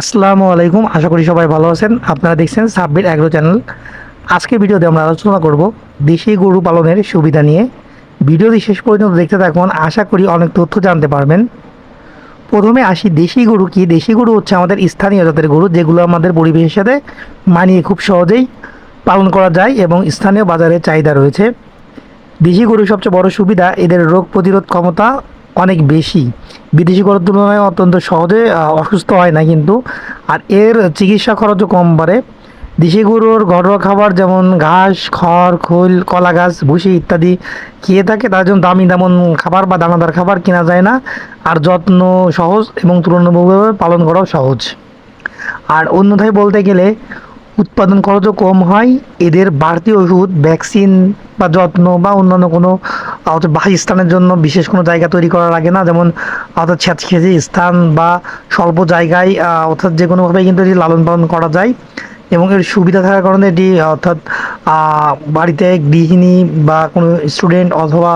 আসসালামু আলাইকুম, আশা করি সবাই ভালো আছেন। আপনারা দেখছেন সাব্বির অ্যাগ্রো চ্যানেল। আজকে ভিডিওতে আমরা আলোচনা করব দেশি গরু পালনের সুবিধা নিয়ে। ভিডিওটি শেষ পর্যন্ত দেখতে থাকুন, আশা করি অনেক তথ্য জানতে পারবেন। প্রথমে আসি, দেশি গরু কি? দেশি গরু হচ্ছে আমাদের স্থানীয় জাতের গরু, যেগুলো আমাদের পরিবেশের সাথে মানিয়ে খুব সহজেই পালন করা যায় এবং স্থানীয় বাজারে চাহিদা রয়েছে। দেশি গরুর সবচেয়ে বড় সুবিধা, এদের রোগ প্রতিরোধ ক্ষমতা অনেক বেশি। বিদেশি গরুর তুলনায় অত্যন্ত সহজে অসুস্থ হয় না কিন্তু। আর এর চিকিৎসা খরচও কম বাড়ে। দেশি গরুর ঘরোয়া খাবার যেমন ঘাস, খড়, খোল, কলা গাছ, ভুসি ইত্যাদি খেয়ে থাকে, তার জন্য দামি তেমন খাবার বা দানাদার খাবার কেনা যায় না। আর যত্ন সহজ এবং তুলনামূলকভাবে পালন করাও সহজ। আর অন্যথায় বলতে গেলে উৎপাদন খরচও কম হয়। এদের বাড়তি ওষুধ, ভ্যাকসিন বা যত্ন বা অন্যান্য কোনো বাসস্থানের জন্য বিশেষ কোনো জায়গা তৈরি করা লাগে না। যেমন অর্থাৎ স্যাঁতসেঁতে স্থান বা স্বল্প জায়গায় অর্থাৎ যে কোনোভাবেই কিন্তু এটি লালন পালন করা যায়। এবং এর সুবিধা থাকার কারণে এটি অর্থাৎ বাড়িতে গৃহিণী বা কোনো স্টুডেন্ট অথবা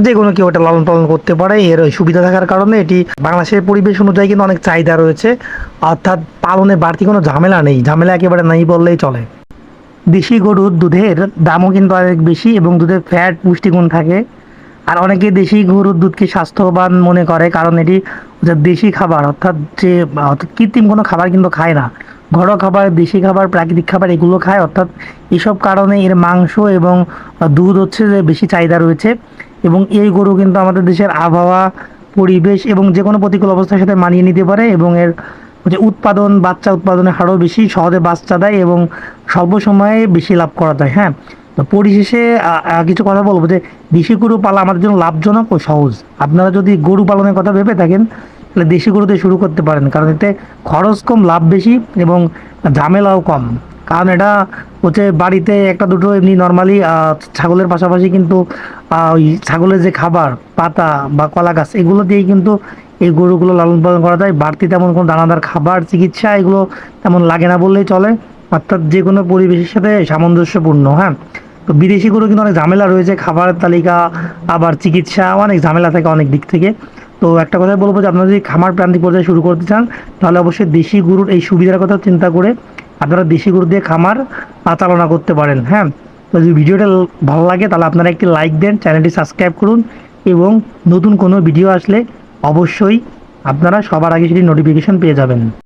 যে কোনো কেউ এটা লালন পালন করতে পারে। এর সুবিধা থাকার কারণে এটি বাংলাদেশের পরিবেশ অনুযায়ী কিন্তু অনেক চাহিদা রয়েছে। অর্থাৎ পালনে বাড়তি কোনো ঝামেলা নেই, ঝামেলা একেবারে নেই বললেই চলে। দেশি গরুর দুধের দামও কিন্তু অনেক বেশি এবং দুধের ফ্যাট, পুষ্টিগুণ থাকে। আর অনেকে দেশি গরুর দুধকে স্বাস্থ্যবান মনে করে, কারণ এটি হচ্ছে দেশি খাবার, অর্থাৎ কৃত্রিম কোনো খাবার কিন্তু খায় না। ঘরোয়া খাবার, দেশি খাবার, প্রাকৃতিক খাবার এগুলো খায়। অর্থাৎ এসব কারণে এর মাংস এবং দুধ হচ্ছে যে বেশি চাহিদা রয়েছে। এবং এই গরু কিন্তু আমাদের দেশের আবহাওয়া, পরিবেশ এবং যে কোনো প্রতিকূল অবস্থার সাথে মানিয়ে নিতে পারে। এবং এর হচ্ছে উৎপাদন, বাচ্চা উৎপাদনের হারও বেশি, সহজে বাচ্চা দেয় এবং স্বল্প সময়ে বেশি লাভ করা যায়। হ্যাঁ, তো পরিশেষে কিছু কথা বলবো যে দেশি গরু পালা আমাদের জন্য লাভজনক ও সহজ। আপনারা যদি গরু পালনের কথা ভেবে থাকেন তাহলে দেশি গরুতে শুরু করতে পারেন, কারণ এতে খরচ কম, লাভ বেশি এবং ঝামেলাও কম। কারণ এটা হচ্ছে বাড়িতে একটা দুটো এমনি নর্মালি ছাগলের পাশাপাশি কিন্তু ওই ছাগলের যে খাবার, পাতা বা কলা গাছ, এগুলো দিয়েই কিন্তু এই গরুগুলো লালন পালন করা যায়। বাড়তি তেমন কোনো দানাদার খাবার, চিকিৎসা এগুলো তেমন লাগে না বললেই চলে। অর্থাৎ যে কোনো পরিবেশের সাথে সামঞ্জস্যপূর্ণ। হ্যাঁ, তো বিদেশি গরু কিন্তু অনেক ঝামেলা রয়েছে, খাবারের তালিকা, আবার চিকিৎসা, অনেক ঝামেলা থাকে অনেক দিক থেকে। তো একটা কথাই বলবো যে আপনারা যদি খামার প্রান্তিক পর্যায়ে শুরু করতে চান তাহলে অবশ্যই দেশি গরুর এই সুবিধার কথা চিন্তা করে আপনারা দেশি গরু দিয়ে খামার চালনা করতে পারেন। হ্যাঁ, তো যদি ভিডিওটা ভালো লাগে তাহলে আপনারা একটি লাইক দেন, চ্যানেলটি সাবস্ক্রাইব করুন এবং নতুন কোনো ভিডিও আসলে অবশ্যই আপনারা সবার আগে সেটি নোটিফিকেশন পেয়ে যাবেন।